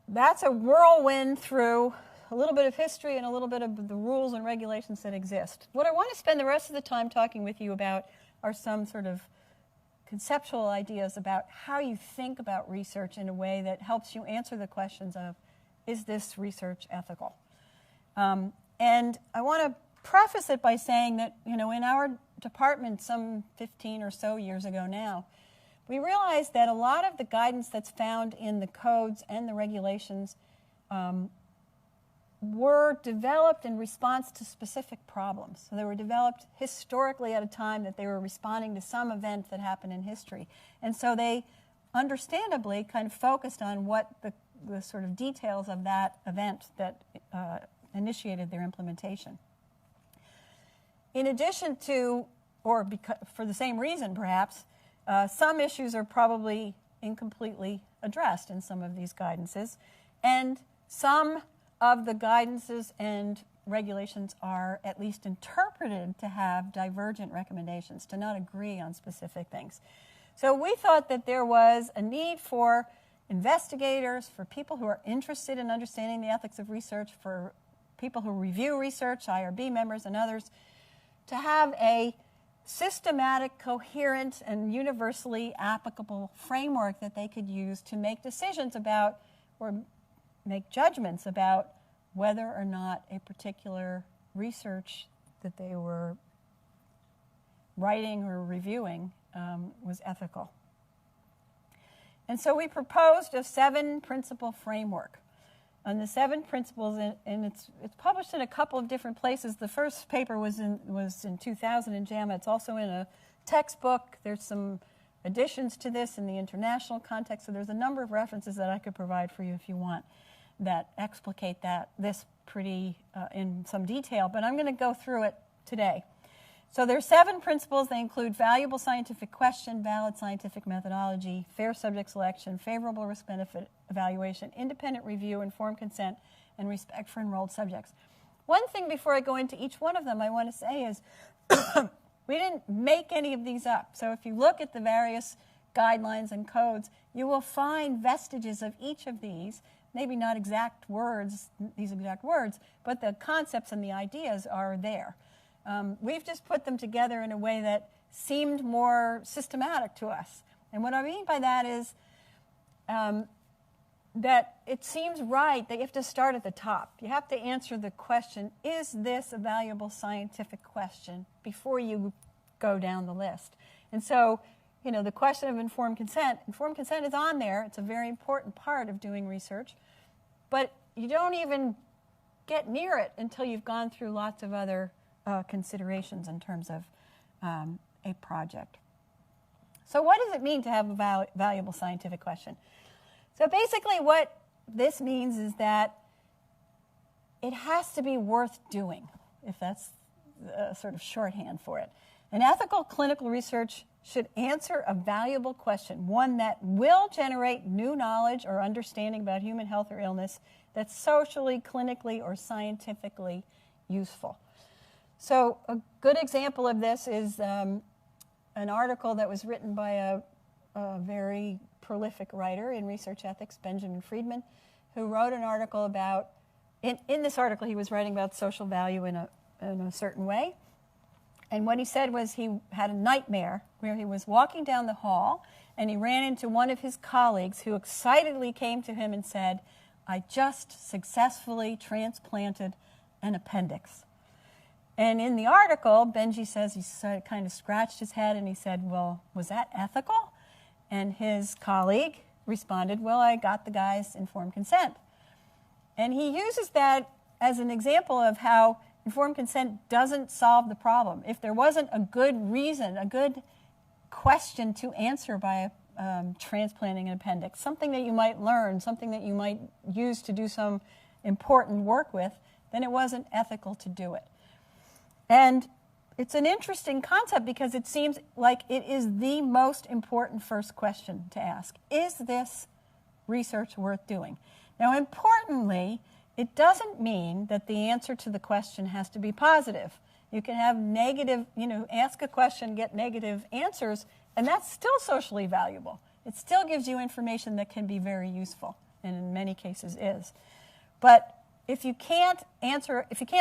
that's a whirlwind through a little bit of history and a little bit of the rules and regulations that exist. What I want to spend the rest of the time talking with you about are some sort of conceptual ideas about how you think about research in a way that helps you answer the questions of, is this research ethical? And I want to preface it by saying that, in our department some 15 or so years ago now, we realized that a lot of the guidance that's found in the codes and the regulations were developed in response to specific problems. So they were developed historically at a time that they were responding to some event that happened in history. And so they understandably kind of focused on what the sort of details of that event that initiated their implementation. In addition to, or for the same reason perhaps, some issues are probably incompletely addressed in some of these guidances, and some of the guidances and regulations are at least interpreted to have divergent recommendations, to not agree on specific things. So we thought that there was a need for investigators, for people who are interested in understanding the ethics of research, for people who review research, IRB members and others, to have a systematic, coherent, and universally applicable framework that they could use to make decisions about, or make judgments about, whether or not a particular research that they were writing or reviewing was ethical. And so we proposed a 7-principle framework. And the 7 principles, and it's published in a couple of different places. The first paper was in 2000 in JAMA. It's also in a textbook. There's some additions to this in the international context. So there's a number of references that I could provide for you if you want that explicate this pretty in some detail. But I'm going to go through it today. So there's 7 principles. They include valuable scientific question, valid scientific methodology, fair subject selection, favorable risk-benefit evaluation, independent review, informed consent, and respect for enrolled subjects. One thing before I go into each one of them I want to say is we didn't make any of these up. So if you look at the various guidelines and codes, you will find vestiges of each of these, maybe not exact words, these exact words, but the concepts and the ideas are there. We've just put them together in a way that seemed more systematic to us. And what I mean by that is that it seems right that you have to start at the top. You have to answer the question, is this a valuable scientific question, before you go down the list. And so, the question of informed consent is on there. It's a very important part of doing research. But you don't even get near it until you've gone through lots of other considerations in terms of a project. So what does it mean to have a valuable scientific question? So basically what this means is that it has to be worth doing, if that's a sort of shorthand for it. An ethical clinical research should answer a valuable question, one that will generate new knowledge or understanding about human health or illness that's socially, clinically, or scientifically useful. So a good example of this is an article that was written by a very prolific writer in research ethics, Benjamin Friedman, who wrote an article about, in this article he was writing about social value in a certain way. And what he said was he had a nightmare where he was walking down the hall and he ran into one of his colleagues who excitedly came to him and said, "I just successfully transplanted an appendix." And in the article, Benji says he kind of scratched his head and he said, "Well, was that ethical?" And his colleague responded, "Well, I got the guy's informed consent." And he uses that as an example of how informed consent doesn't solve the problem. If there wasn't a good reason, a good question to answer by transplanting an appendix, something that you might learn, something that you might use to do some important work with, then it wasn't ethical to do it. And it's an interesting concept because it seems like it is the most important first question to ask. Is this research worth doing? Now, importantly, it doesn't mean that the answer to the question has to be positive. You can have negative, ask a question, get negative answers, and that's still socially valuable. It still gives you information that can be very useful. and in many cases is. But if you can't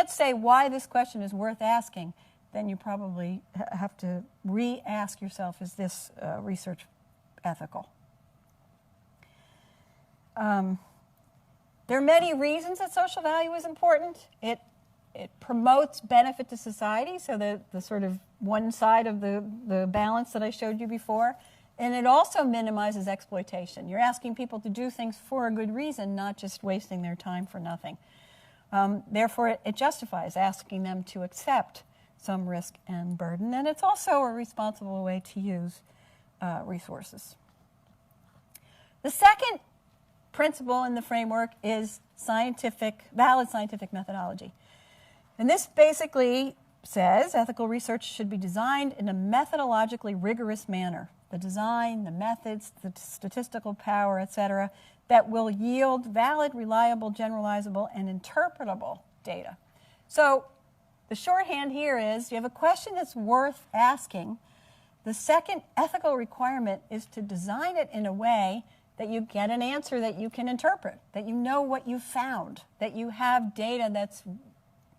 say why this question is worth asking, then you probably have to re-ask yourself, is this research ethical? There are many reasons that social value is important. It promotes benefit to society, so the sort of one side of the balance that I showed you before. And it also minimizes exploitation. You're asking people to do things for a good reason, not just wasting their time for nothing. Therefore, it justifies asking them to accept some risk and burden. And it's also a responsible way to use resources. The second principle in the framework is valid scientific methodology. And this basically says ethical research should be designed in a methodologically rigorous manner. The design, the methods, the statistical power, etc., that will yield valid, reliable, generalizable, and interpretable data. So the shorthand here is you have a question that's worth asking. The second ethical requirement is to design it in a way that you get an answer that you can interpret, that you know what you found, that you have data that's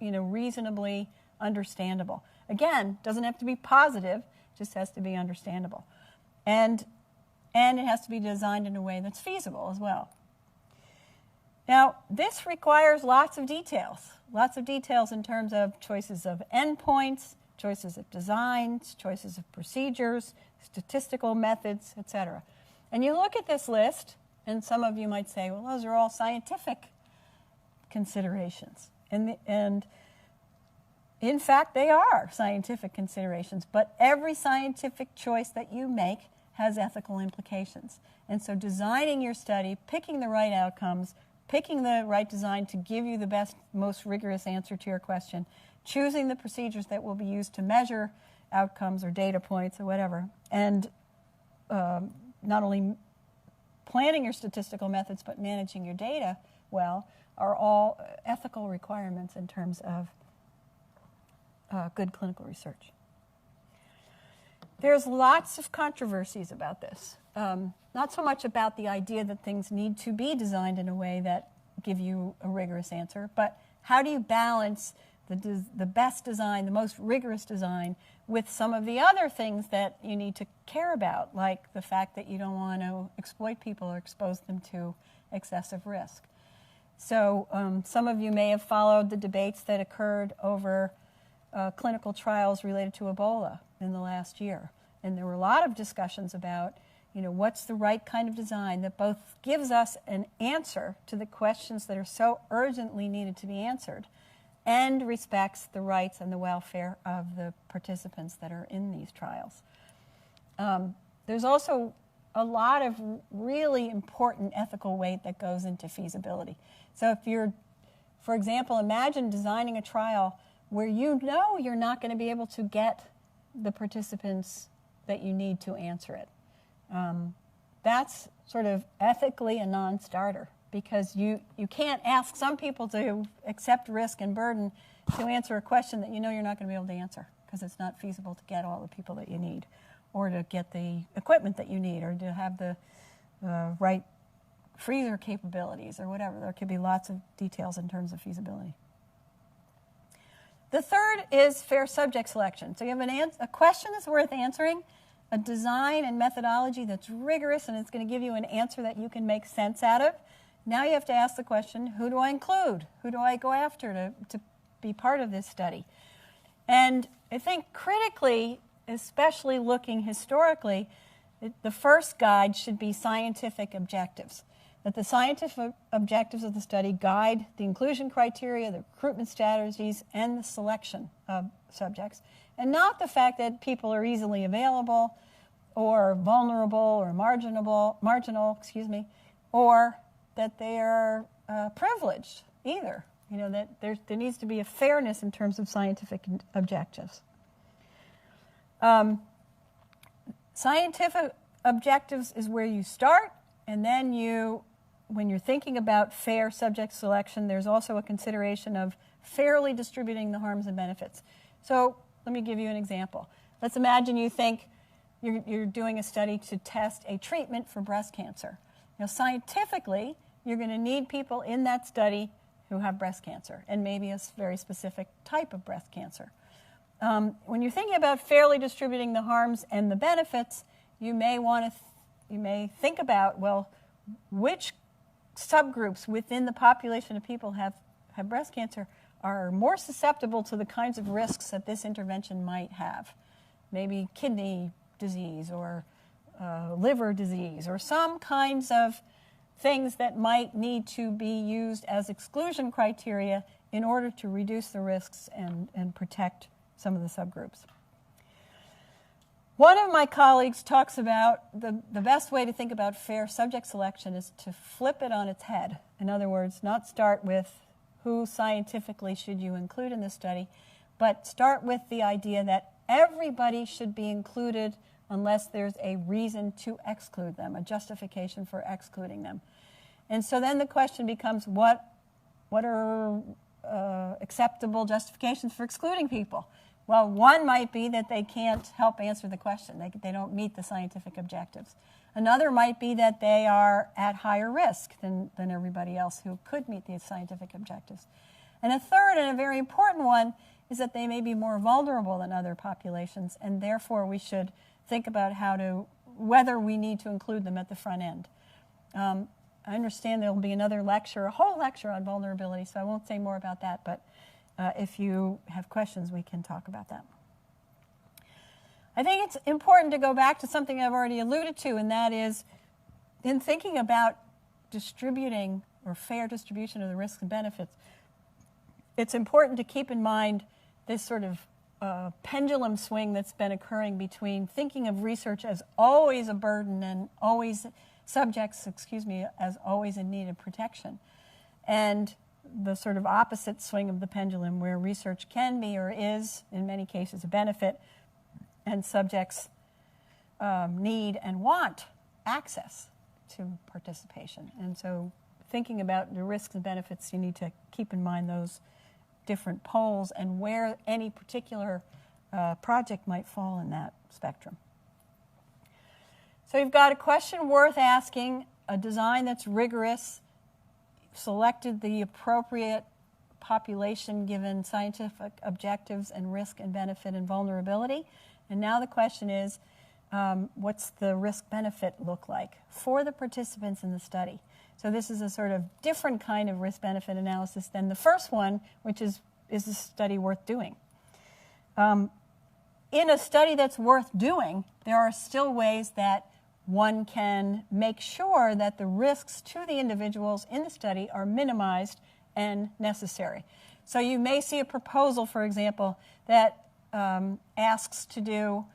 reasonably understandable. Again, doesn't have to be positive, just has to be understandable. And it has to be designed in a way that's feasible as well. Now, this requires lots of details in terms of choices of endpoints, choices of designs, choices of procedures, statistical methods, etc. And you look at this list, and some of you might say, well, those are all scientific considerations. And in fact, they are scientific considerations, but every scientific choice that you make has ethical implications. And so designing your study, picking the right outcomes, picking the right design to give you the best, most rigorous answer to your question, choosing the procedures that will be used to measure outcomes or data points or whatever, and not only planning your statistical methods but managing your data well are all ethical requirements in terms of good clinical research. There's lots of controversies about this. Not so much about the idea that things need to be designed in a way that give you a rigorous answer, but how do you balance the best design, the most rigorous design, with some of the other things that you need to care about, like the fact that you don't want to exploit people or expose them to excessive risk. So some of you may have followed the debates that occurred over clinical trials related to Ebola in the last year. And there were a lot of discussions about, what's the right kind of design that both gives us an answer to the questions that are so urgently needed to be answered and respects the rights and the welfare of the participants that are in these trials. There's also a lot of really important ethical weight that goes into feasibility. So if you're, for example, imagine designing a trial where you're not going to be able to get the participants that you need to answer it. That's sort of ethically a non-starter, because you can't ask some people to accept risk and burden to answer a question that you're not going to be able to answer because it's not feasible to get all the people that you need, or to get the equipment that you need, or to have the right freezer capabilities or whatever. There could be lots of details in terms of feasibility. The third is fair subject selection. So you have a question that's worth answering, a design and methodology that's rigorous, and it's going to give you an answer that you can make sense out of. Now you have to ask the question, who do I include? Who do I go after to be part of this study? And I think critically, especially looking historically, the first guide should be scientific objectives. That the scientific objectives of the study guide the inclusion criteria, the recruitment strategies, and the selection of subjects, and not the fact that people are easily available or vulnerable or marginal, or that they are privileged either. That there needs to be a fairness in terms of scientific objectives. Scientific objectives is where you start, and then when you're thinking about fair subject selection, there's also a consideration of fairly distributing the harms and benefits. So let me give you an example. Let's imagine you think you're doing a study to test a treatment for breast cancer. Scientifically, you're going to need people in that study who have breast cancer, and maybe a very specific type of breast cancer. When you're thinking about fairly distributing the harms and the benefits, you may think about, well, which subgroups within the population of people have breast cancer are more susceptible to the kinds of risks that this intervention might have. Maybe kidney disease or liver disease or some kinds of things that might need to be used as exclusion criteria in order to reduce the risks and protect some of the subgroups. One of my colleagues talks about the best way to think about fair subject selection is to flip it on its head. In other words, not start with who scientifically should you include in this study, but start with the idea that everybody should be included unless there's a reason to exclude them, a justification for excluding them. And so then the question becomes, what are acceptable justifications for excluding people? Well, one might be that they can't help answer the question. They don't meet the scientific objectives. Another might be that they are at higher risk than everybody else who could meet these scientific objectives. And a third, and a very important one, is that they may be more vulnerable than other populations, and therefore we should think about whether we need to include them at the front end. I understand there will be another lecture, a whole lecture on vulnerability, so I won't say more about that, but if you have questions, we can talk about that. I think it's important to go back to something I've already alluded to, and that is in thinking about distributing or fair distribution of the risks and benefits, it's important to keep in mind this sort of pendulum swing that's been occurring between thinking of research as always a burden and subjects as always in need of protection, and the sort of opposite swing of the pendulum where research can be or is, in many cases, a benefit, and subjects need and want access to participation. And so thinking about the risks and benefits, you need to keep in mind those different poles and where any particular project might fall in that spectrum. So you've got a question worth asking, a design that's rigorous, selected the appropriate population given scientific objectives and risk and benefit and vulnerability. And now the question is, what's the risk-benefit look like for the participants in the study? So this is a sort of different kind of risk-benefit analysis than the first one, which is a study worth doing? In a study that's worth doing, there are still ways that one can make sure that the risks to the individuals in the study are minimized and necessary. So you may see a proposal, for example, that asks to do,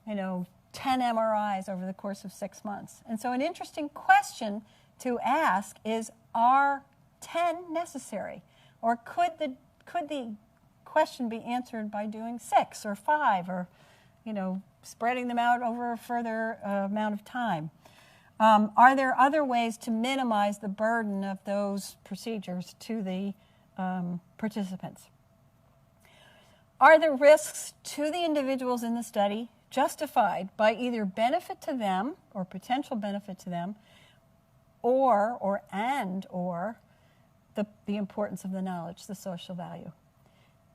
10 MRIs over the course of 6 months. And so an interesting question to ask is, are 10 necessary? Or could the question be answered by doing 6 or 5 or, spreading them out over a further amount of time? Are there other ways to minimize the burden of those procedures to the participants? Are the risks to the individuals in the study justified by either benefit to them or potential benefit to them, or the importance of the knowledge, the social value?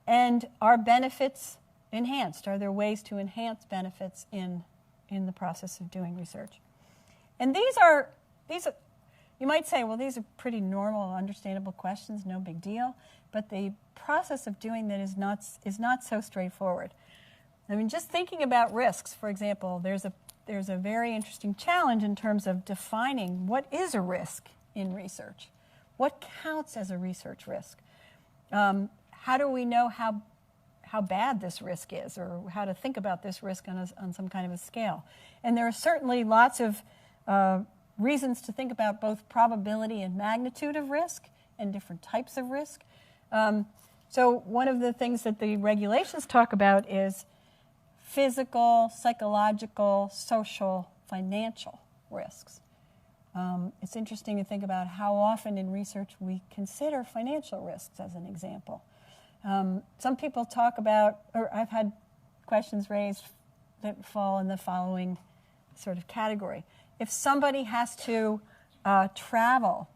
And are benefits enhanced? Are there ways to enhance benefits in the process of doing research? And these are, you might say, well, these are pretty normal, understandable questions, no big deal. But the process of doing that is not so straightforward. I mean, just thinking about risks, for example, there's a very interesting challenge in terms of defining what is a risk in research. What counts as a research risk? How do we know how bad this risk is, or how to think about this risk on some kind of a scale? And there are certainly lots of reasons to think about both probability and magnitude of risk and different types of risk. So one of the things that the regulations talk about is physical, psychological, social, financial risks. It's interesting to think about how often in research we consider financial risks as an example. Some people talk about, or I've had questions raised that fall in the following sort of category. If somebody has to travel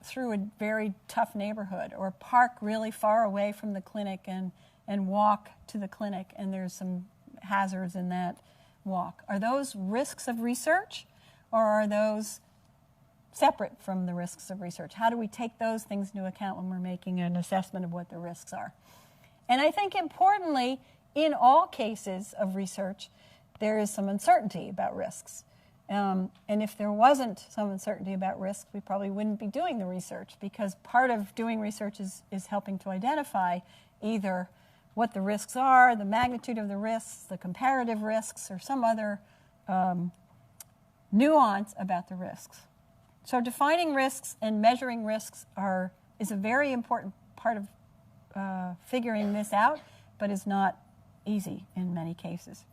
through a very tough neighborhood, or park really far away from the clinic and walk to the clinic, and there's some hazards in that walk. Are those risks of research, or are those separate from the risks of research? How do we take those things into account when we're making an assessment of what the risks are? And I think importantly, in all cases of research, there is some uncertainty about risks. And if there wasn't some uncertainty about risk, we probably wouldn't be doing the research, because part of doing research is helping to identify either what the risks are, the magnitude of the risks, the comparative risks, or some other nuance about the risks. So defining risks and measuring risks is a very important part of figuring this out, but is not easy in many cases.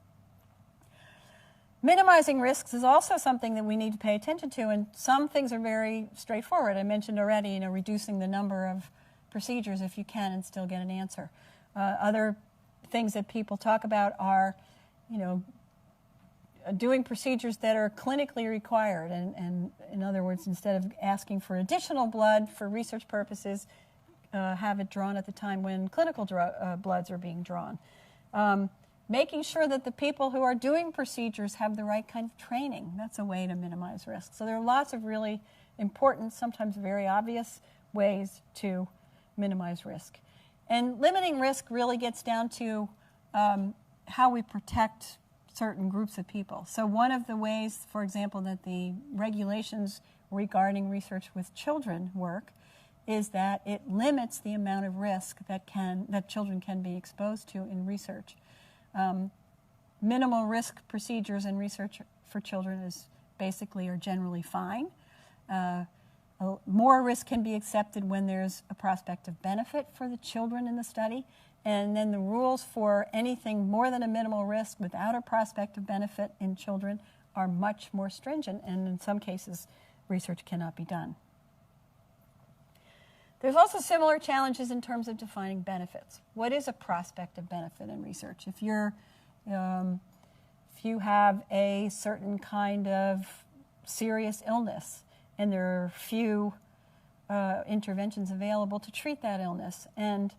Minimizing risks is also something that we need to pay attention to, and some things are very straightforward. I mentioned already, reducing the number of procedures if you can and still get an answer. Other things that people talk about are, doing procedures that are clinically required, and in other words, instead of asking for additional blood for research purposes, have it drawn at the time when clinical bloods are being drawn. Making sure that the people who are doing procedures have the right kind of training. That's a way to minimize risk. So there are lots of really important, sometimes very obvious ways to minimize risk. And limiting risk really gets down to how we protect certain groups of people. So one of the ways, for example, that the regulations regarding research with children work is that it limits the amount of risk that children can be exposed to in research. Minimal risk procedures in research for children are generally fine. More risk can be accepted when there's a prospect of benefit for the children in the study. And then the rules for anything more than a minimal risk without a prospect of benefit in children are much more stringent, and in some cases, research cannot be done. There's also similar challenges in terms of defining benefits. What is a prospect of benefit in research? If you have a certain kind of serious illness and there are few interventions available to treat that illness, and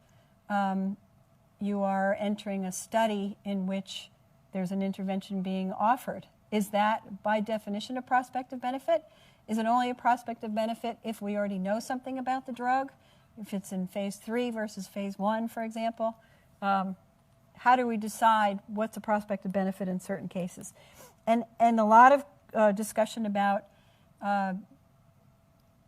you are entering a study in which there's an intervention being offered, is that by definition a prospect of benefit? Is it only a prospect of benefit if we already know something about the drug? If it's in phase 3 versus phase 1, for example? How do we decide what's a prospect of benefit in certain cases? And a lot of discussion about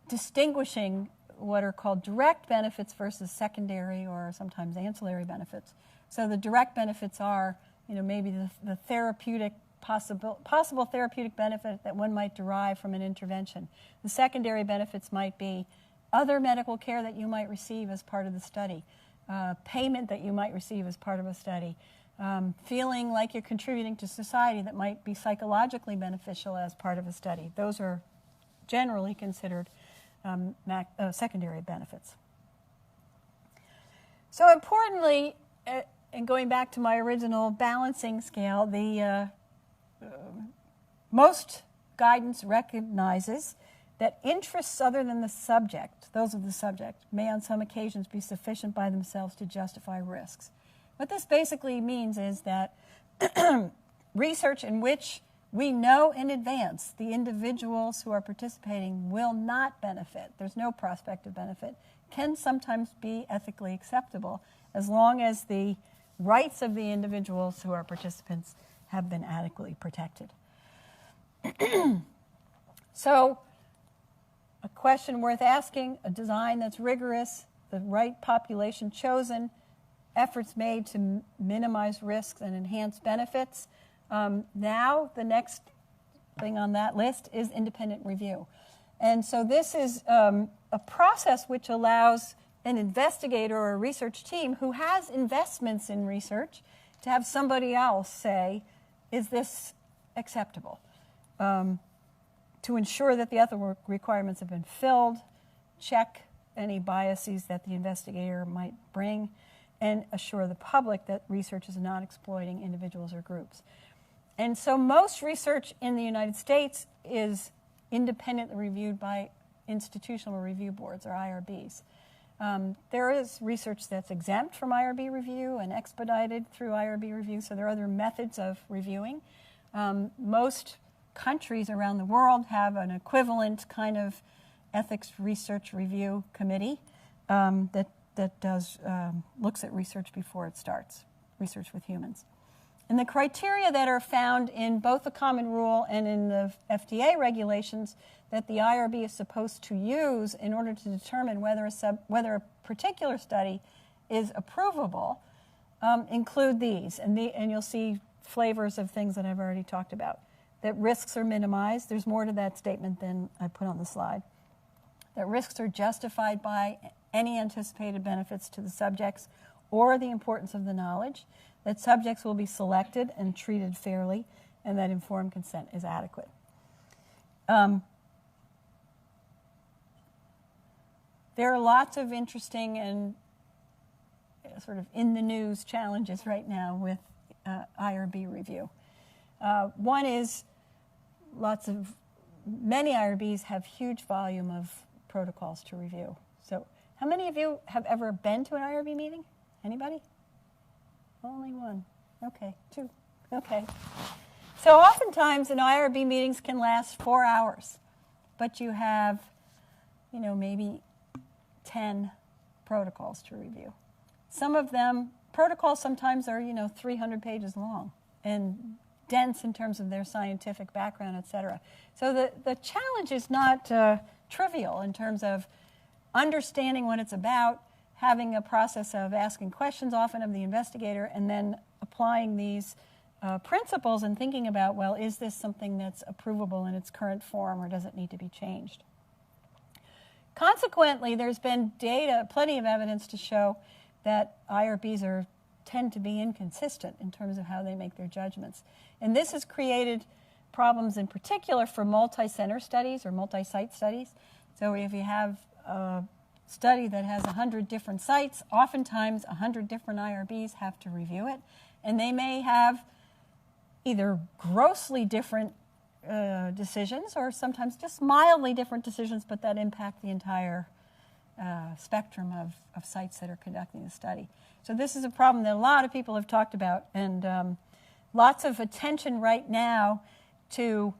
distinguishing what are called direct benefits versus secondary or sometimes ancillary benefits. So the direct benefits are, maybe the therapeutic possible therapeutic benefit that one might derive from an intervention. The secondary benefits might be other medical care that you might receive as part of the study, payment that you might receive as part of a study, feeling like you're contributing to society that might be psychologically beneficial as part of a study. Those are generally considered secondary benefits. So importantly, and going back to my original balancing scale, the most guidance recognizes that interests other than the subject, those of the subject, may on some occasions be sufficient by themselves to justify risks. What this basically means is that research in which we know in advance the individuals who are participating will not benefit, there's no prospect of benefit, can sometimes be ethically acceptable as long as the rights of the individuals who are participants have been adequately protected. So, a question worth asking, a design that's rigorous, the right population chosen, efforts made to minimize risks and enhance benefits. Now, the next thing on that list is independent review. And so this is a process which allows an investigator or a research team who has investments in research to have somebody else say, is this acceptable? To ensure that the ethical requirements have been filled, check any biases that the investigator might bring, and assure the public that research is not exploiting individuals or groups. And so most research in the United States is independently reviewed by institutional review boards, or IRBs. There is research that's exempt from IRB review and expedited through IRB review, so there are other methods of reviewing. Most countries around the world have an equivalent kind of ethics research review committee that looks at research before it starts, research with humans. And the criteria that are found in both the Common Rule and in the FDA regulations that the IRB is supposed to use in order to determine whether a particular study is approvable include these. And you'll see flavors of things that I've already talked about. That risks are minimized. There's more to that statement than I put on the slide. That risks are justified by any anticipated benefits to the subjects or the importance of the knowledge. That subjects will be selected and treated fairly, and that informed consent is adequate. There are lots of interesting and sort of in the news challenges right now with IRB review. One is many IRBs have huge volume of protocols to review. So how many of you have ever been to an IRB meeting? Anybody? Only one. Okay, two. Okay. So oftentimes an IRB meetings can last 4 hours, but you have, maybe 10 protocols to review. Some of them, protocols sometimes are, 300 pages long and dense in terms of their scientific background, et cetera. So the challenge is not trivial in terms of understanding what it's about, having a process of asking questions often of the investigator, and then applying these principles and thinking about, well, is this something that's approvable in its current form, or does it need to be changed? Consequently, there's been plenty of evidence to show that IRBs tend to be inconsistent in terms of how they make their judgments. And this has created problems in particular for multi-center studies or multi-site studies. So if you have a study that has 100 different sites, oftentimes 100 different IRBs have to review it, and they may have either grossly different decisions or sometimes just mildly different decisions, but that impact the entire spectrum of sites that are conducting the study. So this is a problem that a lot of people have talked about, and lots of attention right now to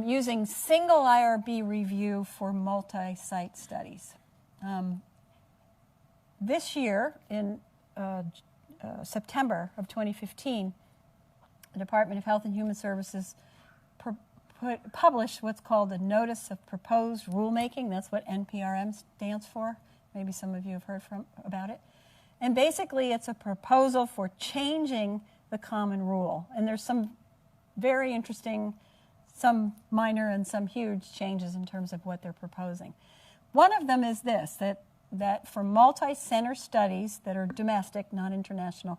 using single IRB review for multi-site studies. This year, in September of 2015, the Department of Health and Human Services published what's called a Notice of Proposed Rulemaking. That's what NPRM stands for. Maybe some of you have heard about it. And basically, it's a proposal for changing the Common Rule. And there's some very interesting, some minor and some huge changes in terms of what they're proposing. One of them is this, that for multi-center studies that are domestic, not international,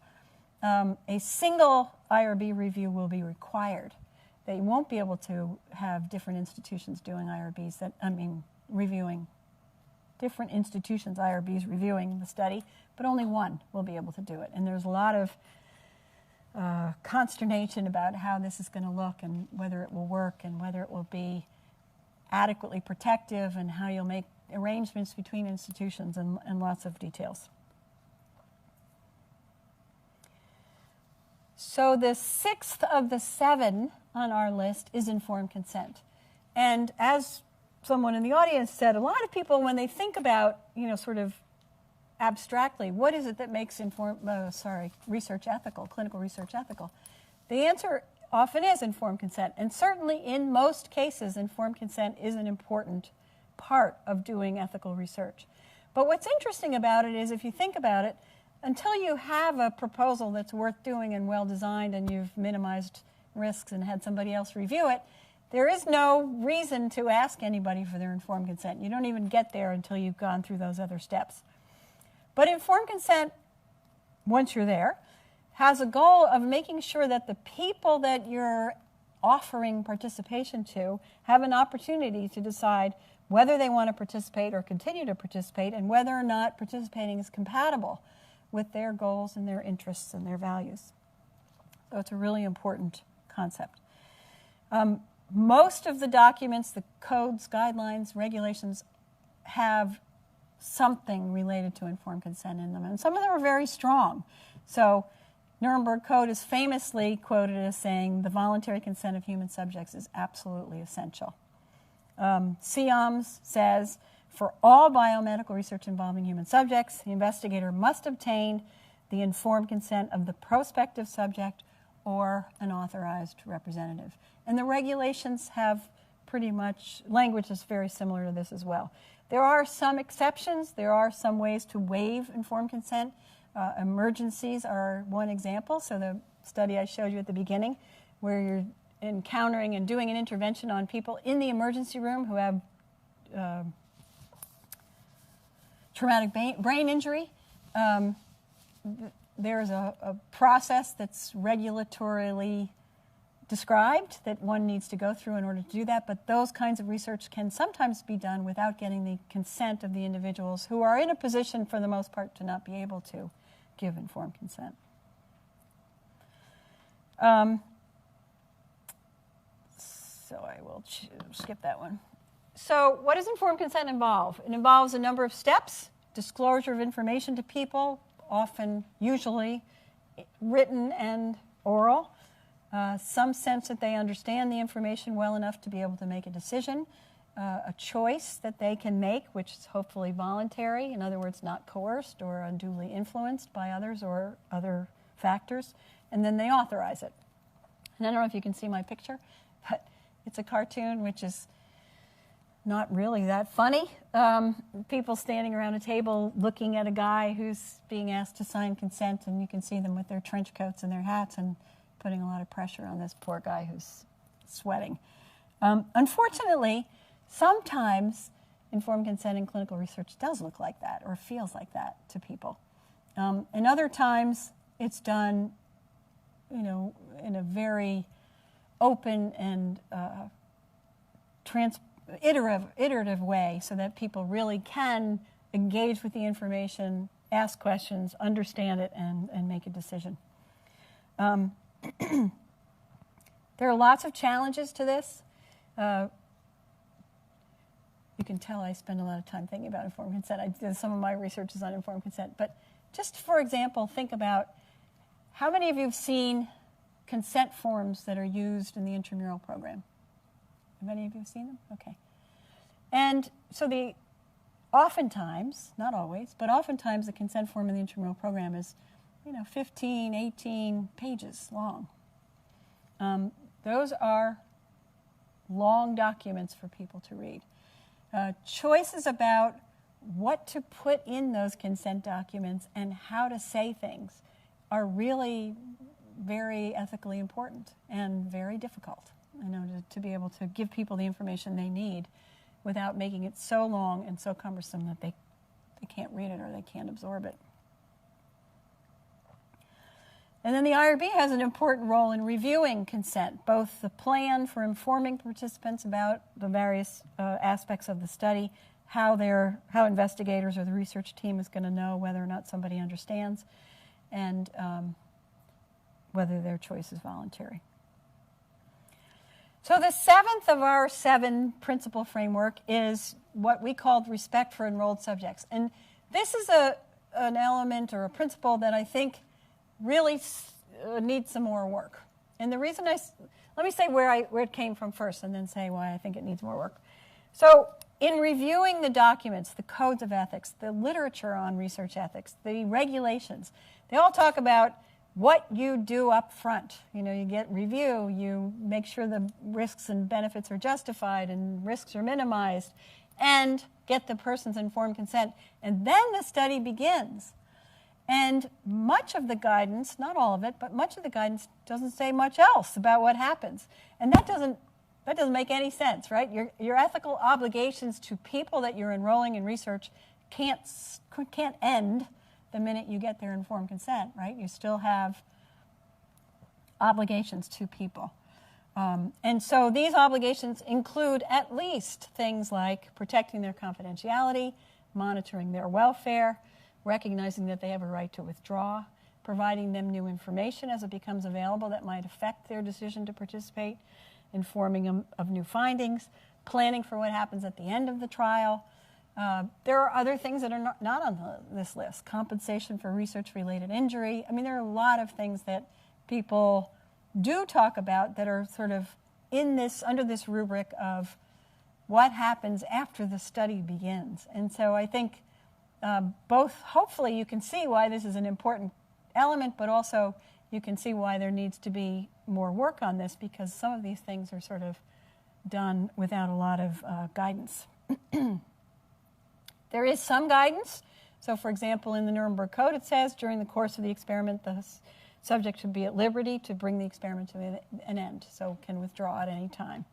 a single IRB review will be required. They won't be able to have different institutions doing IRBs, reviewing different institutions' IRBs reviewing the study, but only one will be able to do it. And there's a lot of consternation about how this is going to look and whether it will work and whether it will be adequately protective and how you'll make arrangements between institutions and lots of details. So the sixth of the 7 on our list is informed consent. And as someone in the audience said, a lot of people, when they think about, sort of abstractly, what is it that makes research ethical, clinical research ethical? The answer often is informed consent. And certainly in most cases, informed consent is an important part of doing ethical research. But what's interesting about it is, if you think about it, until you have a proposal that's worth doing and well designed and you've minimized risks and had somebody else review it, there is no reason to ask anybody for their informed consent. You don't even get there until you've gone through those other steps. But informed consent, once you're there, has a goal of making sure that the people that you're offering participation to have an opportunity to decide whether they want to participate or continue to participate, and whether or not participating is compatible with their goals and their interests and their values. So it's a really important concept. Most of the documents, the codes, guidelines, regulations, have something related to informed consent in them, and some of them are very strong. So Nuremberg Code is famously quoted as saying the voluntary consent of human subjects is absolutely essential. SIOMS says, for all biomedical research involving human subjects, the investigator must obtain the informed consent of the prospective subject or an authorized representative. And the regulations have pretty much language that's very similar to this as well. There are some exceptions. There are some ways to waive informed consent. Emergencies are one example. So the study I showed you at the beginning, where you're encountering and doing an intervention on people in the emergency room who have traumatic brain injury. There's a process that's regulatorily described that one needs to go through in order to do that, but those kinds of research can sometimes be done without getting the consent of the individuals who are in a position, for the most part, to not be able to give informed consent. So I will skip that one. So what does informed consent involve? It involves a number of steps: disclosure of information to people, often, usually, written and oral. Some sense that they understand the information well enough to be able to make a decision, a choice that they can make, which is hopefully voluntary, in other words, not coerced or unduly influenced by others or other factors, and then they authorize it. And I don't know if you can see my picture, but it's a cartoon which is not really that funny. People standing around a table looking at a guy who's being asked to sign consent, and you can see them with their trench coats and their hats and putting a lot of pressure on this poor guy who's sweating. Unfortunately, sometimes informed consent in clinical research does look like that or feels like that to people. And other times it's done, in a very open and iterative way, so that people really can engage with the information, ask questions, understand it, and make a decision. There are lots of challenges to this. You can tell I spend a lot of time thinking about informed consent. Some of my research is on informed consent. But just for example, think about how many of you have seen consent forms that are used in the intramural program? Have any of you seen them? Okay. And so oftentimes, not always, but oftentimes the consent form in the intramural program is 15, 18 pages long. Those are long documents for people to read. Choices about what to put in those consent documents and how to say things are really very ethically important and very difficult, to be able to give people the information they need without making it so long and so cumbersome that they can't read it or they can't absorb it. And then the IRB has an important role in reviewing consent, both the plan for informing participants about the various aspects of the study, how investigators or the research team is going to know whether or not somebody understands, and whether their choice is voluntary. So the seventh of our 7 principle framework is what we called respect for enrolled subjects. And this is an element or a principle that I think really needs some more work. And the reason let me say where it came from first, and then say why I think it needs more work. So in reviewing the documents, the codes of ethics, the literature on research ethics, the regulations, they all talk about what you do up front. You get review, you make sure the risks and benefits are justified and risks are minimized, and get the person's informed consent. And then the study begins. And much of the guidance, not all of it, but much of the guidance doesn't say much else about what happens. And that doesn't make any sense, right? Your ethical obligations to people that you're enrolling in research can't end the minute you get their informed consent, right? You still have obligations to people. And so these obligations include at least things like protecting their confidentiality, monitoring their welfare, recognizing that they have a right to withdraw, providing them new information as it becomes available that might affect their decision to participate, informing them of new findings, planning for what happens at the end of the trial. There are other things that are not on this list. Compensation for research-related injury. I mean, there are a lot of things that people do talk about that are sort of under this rubric of what happens after the study begins. And so I think hopefully you can see why this is an important element, but also you can see why there needs to be more work on this, because some of these things are sort of done without a lot of guidance. There is some guidance. So, for example, in the Nuremberg Code, it says during the course of the experiment, the subject should be at liberty to bring the experiment to an end, so can withdraw at any time.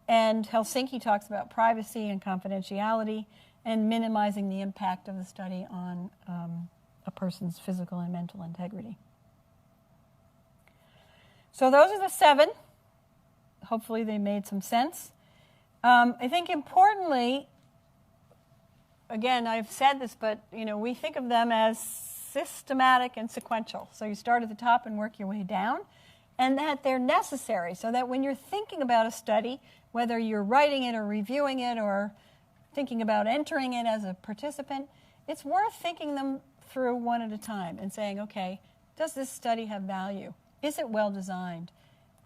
And Helsinki talks about privacy and confidentiality and minimizing the impact of the study on a person's physical and mental integrity. So those are the 7. Hopefully they made some sense. I think importantly, again, I've said this, but we think of them as systematic and sequential. So you start at the top and work your way down, and that they're necessary so that when you're thinking about a study, whether you're writing it or reviewing it or thinking about entering it as a participant, it's worth thinking them through one at a time and saying, okay, does this study have value? Is it well designed?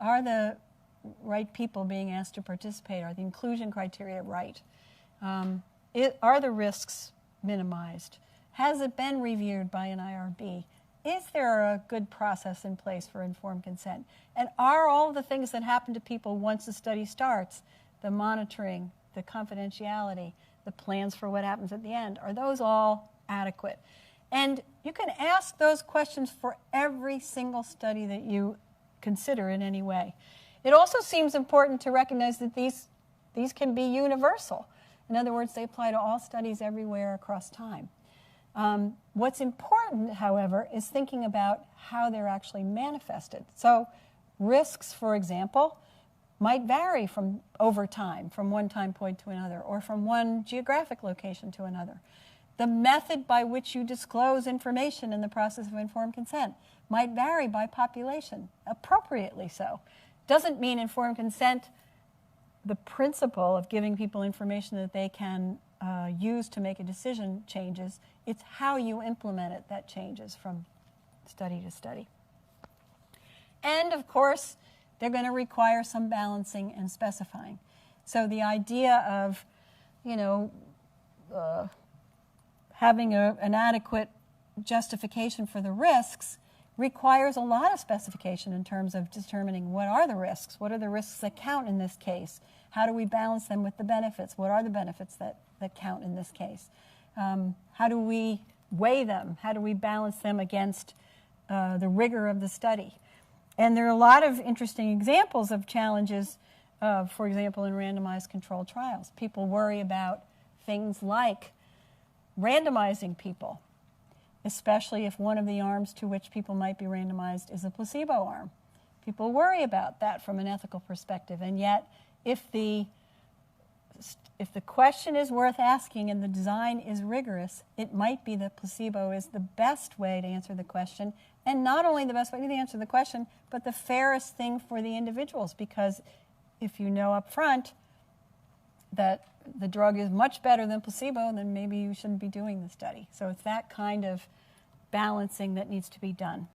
Are the right people being asked to participate? Are the inclusion criteria right? Are the risks minimized? Has it been reviewed by an IRB? Is there a good process in place for informed consent? And are all the things that happen to people once the study starts, the monitoring, the confidentiality, the plans for what happens at the end, are those all adequate? And you can ask those questions for every single study that you consider in any way. It also seems important to recognize that these can be universal. In other words, they apply to all studies everywhere across time. What's important, however, is thinking about how they're actually manifested. So risks, for example, might vary from over time, from one time point to another, or from one geographic location to another. The method by which you disclose information in the process of informed consent might vary by population, appropriately so. Doesn't mean informed consent, the principle of giving people information that they can use to make a decision changes. It's how you implement it that changes from study to study. And, of course, they're going to require some balancing and specifying. So the idea of, having an adequate justification for the risks requires a lot of specification in terms of determining what are the risks, what are the risks that count in this case, how do we balance them with the benefits, what are the benefits that count in this case, how do we weigh them, how do we balance them against the rigor of the study. And there are a lot of interesting examples of challenges, for example, in randomized controlled trials. People worry about things like randomizing people, especially if one of the arms to which people might be randomized is a placebo arm. People worry about that from an ethical perspective, and yet if the question is worth asking and the design is rigorous, it might be that placebo is the best way to answer the question, and not only the best way to answer the question, but the fairest thing for the individuals, because if you know up front that the drug is much better than placebo, then maybe you shouldn't be doing the study. So it's that kind of balancing that needs to be done.